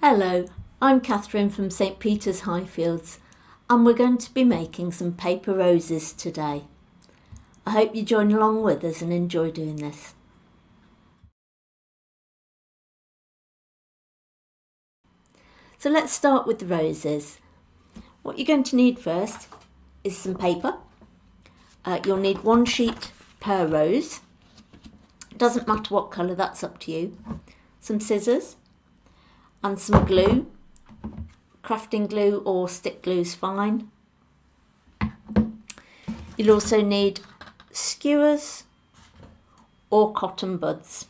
Hello, I'm Cathryn from St Peter's Highfields and we're going to be making some paper roses today. I hope you join along with us and enjoy doing this. So let's start with the roses. What you're going to need first is some paper. You'll need one sheet per rose. It doesn't matter what colour, that's up to you. Some scissors and some glue. Crafting glue or stick glue is fine. You'll also need skewers or cotton buds.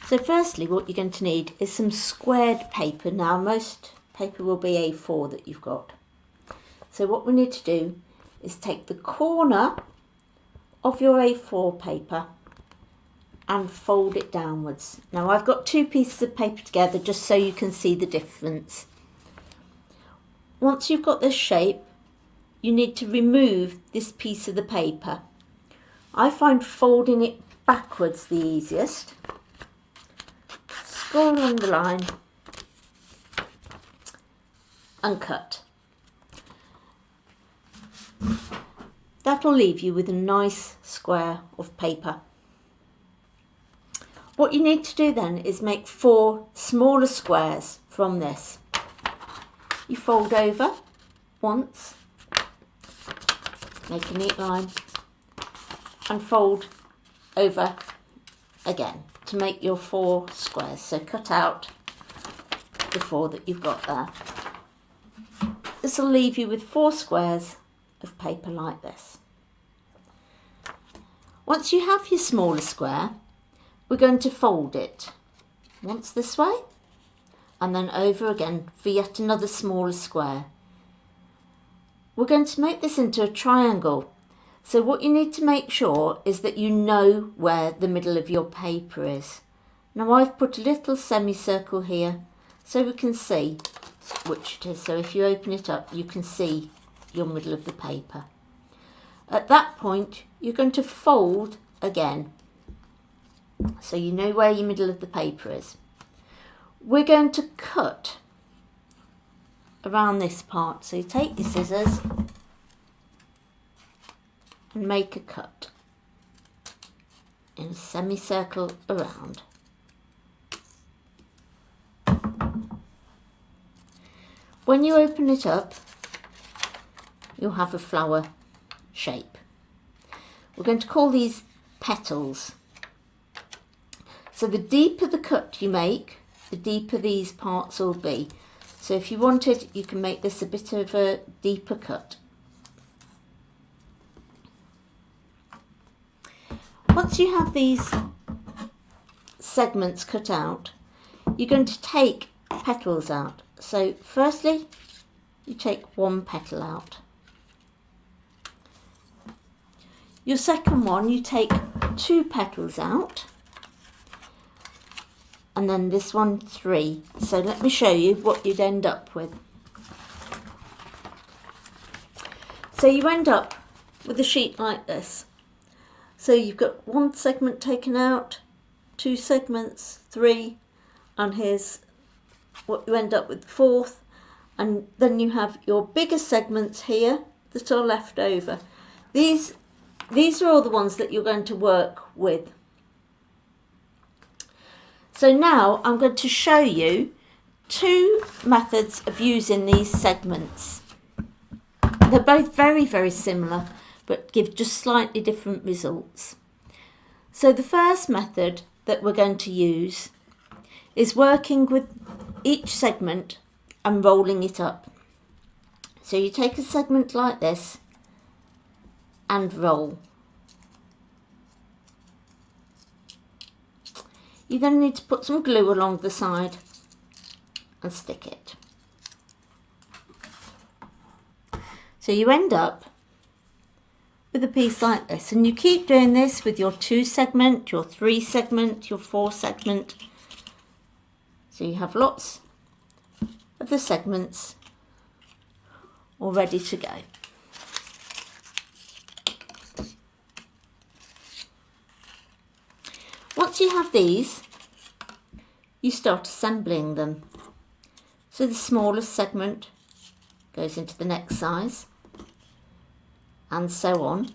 So firstly, what you're going to need is some squared paper. Now most paper will be A4 that you've got. So what we need to do is take the corner of your A4 paper and fold it downwards. Now I've got two pieces of paper together just so you can see the difference. Once you've got this shape, you need to remove this piece of the paper. I find folding it backwards the easiest. Scroll along the line and cut. That'll leave you with a nice square of paper. What you need to do then is make 4 smaller squares from this. You fold over once, make a neat line, and fold over again to make your 4 squares. So cut out the 4 that you've got there. This will leave you with 4 squares of paper like this. Once you have your smaller square, we're going to fold it once this way and then over again for yet another smaller square. We're going to make this into a triangle. So what you need to make sure is that you know where the middle of your paper is. Now I've put a little semicircle here so we can see which it is. So if you open it up, you can see your middle of the paper. At that point, you're going to fold again, so you know where your middle of the paper is. We're going to cut around this part. So you take your scissors and make a cut in a semicircle around. When you open it up, you'll have a flower shape. We're going to call these petals. So the deeper the cut you make, the deeper these parts will be. So if you wanted, you can make this a bit of a deeper cut. Once you have these segments cut out, you're going to take petals out. So firstly, you take 1 petal out. Your second one, you take 2 petals out. And then this one 3. So let me show you what you'd end up with. So you end up with a sheet like this. So you've got 1 segment taken out, 2 segments, 3, and here's what you end up with, 4th, and then you have your bigger segments here that are left over. These are all the ones that you're going to work with. So now I'm going to show you 2 methods of using these segments. They're both very, very similar, but give just slightly different results. So the first method that we're going to use is working with each segment and rolling it up. So you take a segment like this and roll. You then need to put some glue along the side and stick it. So you end up with a piece like this, and you keep doing this with your 2 segment, your 3 segment, your 4 segment. So you have lots of the segments all ready to go. Once you have these, you start assembling them. So the smallest segment goes into the next size, and so on.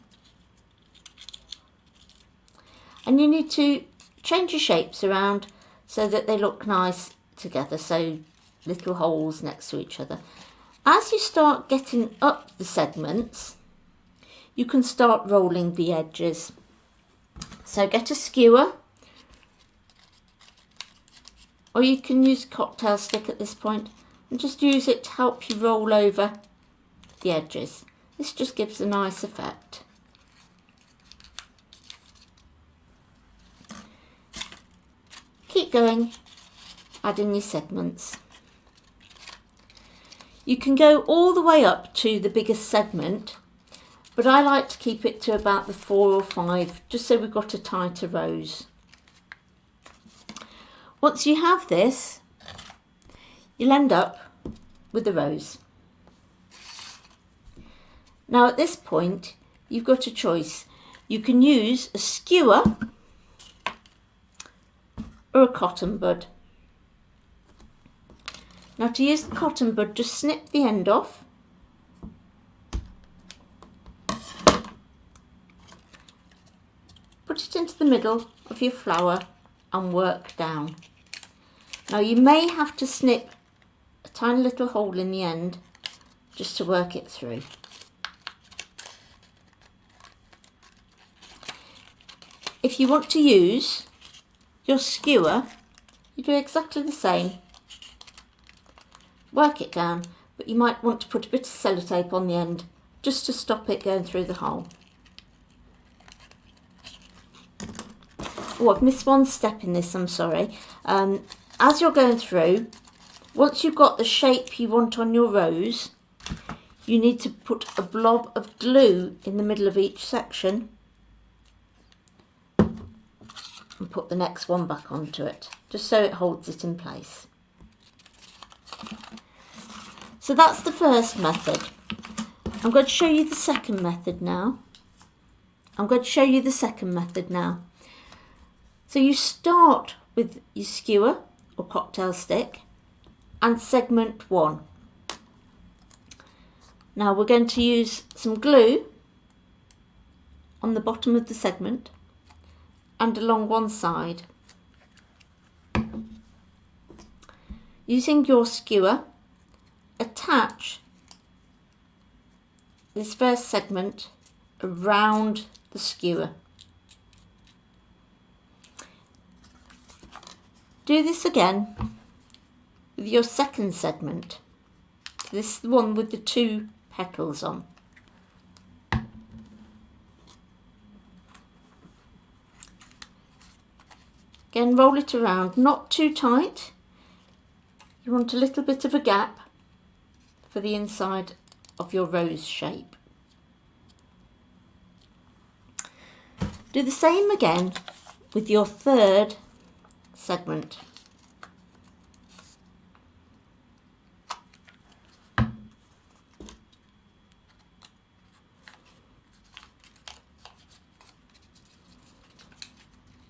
And you need to change your shapes around so that they look nice together, so little holes next to each other. As you start getting up the segments, you can start rolling the edges. So get a skewer, or you can use a cocktail stick at this point and just use it to help you roll over the edges. This just gives a nice effect. Keep going, adding your segments. You can go all the way up to the biggest segment, but I like to keep it to about the 4 or 5, just so we've got a tighter rose. Once you have this, you'll end up with a rose. Now at this point, you've got a choice. You can use a skewer or a cotton bud. Now to use the cotton bud, just snip the end off. Put it into the middle of your flower and work down. Now you may have to snip a tiny little hole in the end just to work it through. If you want to use your skewer, you do exactly the same. Work it down, but you might want to put a bit of sellotape on the end just to stop it going through the hole. Oh, I've missed one step in this, I'm sorry. As you're going through, once you've got the shape you want on your rose, you need to put a blob of glue in the middle of each section and put the next one back onto it, just so it holds it in place. So that's the first method. I'm going to show you the second method now. So you start with your skewer or cocktail stick and segment 1. Now we're going to use some glue on the bottom of the segment and along one side. Using your skewer, attach this first segment around the skewer. Do this again with your second segment. This is the one with the 2 petals on. Again, roll it around, not too tight. You want a little bit of a gap for the inside of your rose shape. Do the same again with your third segment.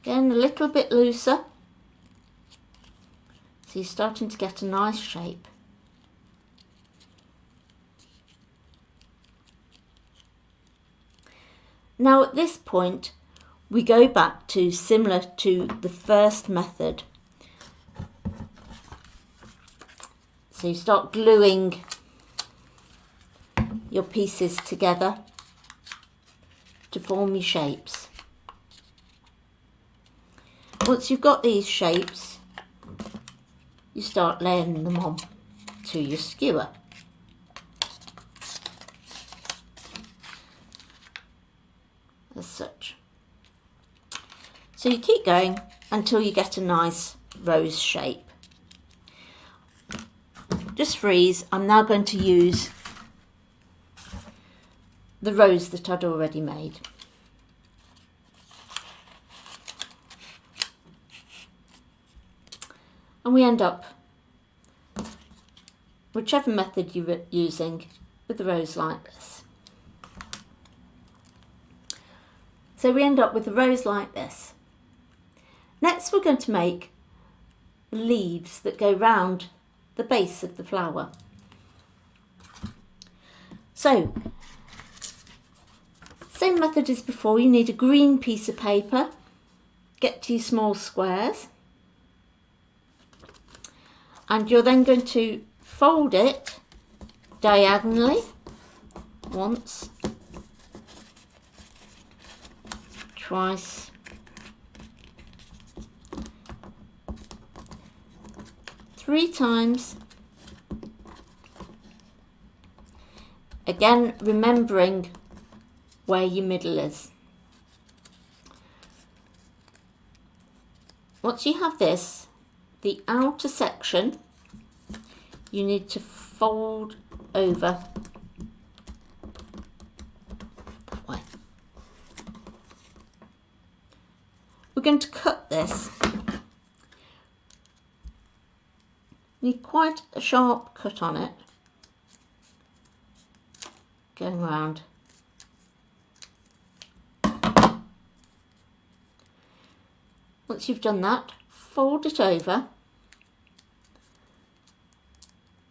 Again, a little bit looser, so you're starting to get a nice shape. Now at this point we go back to similar to the first method. So you start gluing your pieces together to form your shapes. Once you've got these shapes, you start laying them on to your skewer. As such. So you keep going until you get a nice rose shape. Just freeze. I'm now going to use the rose that I'd already made. And we end up, whichever method you're using, with the rose like this. So we end up with a rose like this. Next we're going to make leaves that go round the base of the flower. So, same method as before. You need a green piece of paper. Get 2 small squares. And you're then going to fold it diagonally once, twice, three times. Again, remembering where your middle is. Once you have this, the outer section, you need to fold over that way. We're going to cut this. Need quite a sharp cut on it, going round. Once you've done that, fold it over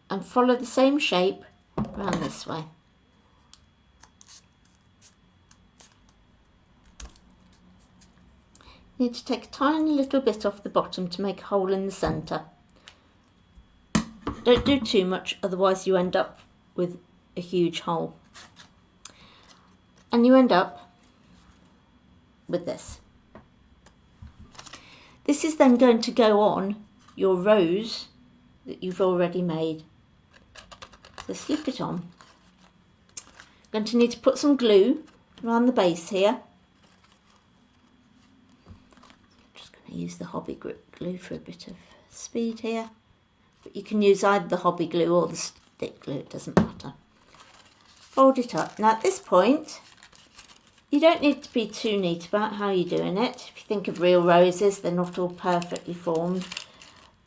and follow the same shape round this way. You need to take a tiny little bit off the bottom to make a hole in the centre. Don't do too much, otherwise you end up with a huge hole. And you end up with this. This is then going to go on your rose that you've already made. So slip it on. Going to need to put some glue around the base here. I'm just going to use the hobby glue for a bit of speed here. But you can use either the hobby glue or the stick glue, it doesn't matter. Fold it up. Now at this point, you don't need to be too neat about how you're doing it. If you think of real roses, they're not all perfectly formed.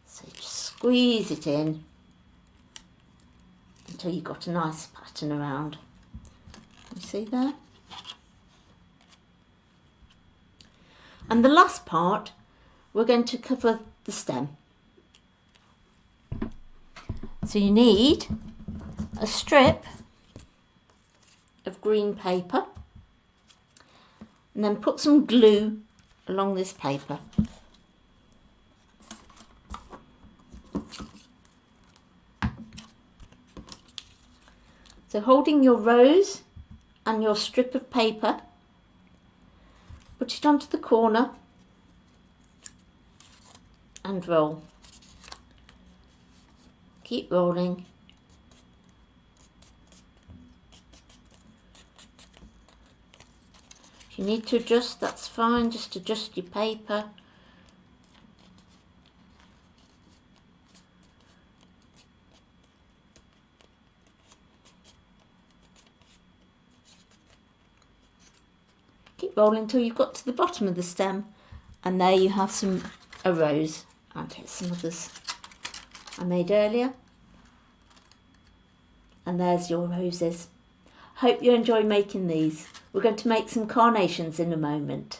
So you just squeeze it in until you've got a nice pattern around. You see there? And the last part, we're going to cover the stem. So you need a strip of green paper and then put some glue along this paper. So holding your rose and your strip of paper, put it onto the corner and roll. Keep rolling. If you need to adjust, that's fine, just adjust your paper. Keep rolling until you've got to the bottom of the stem, and there you have a rose. And here's some others I made earlier. And there's your roses. Hope you enjoy making these. We're going to make some carnations in a moment.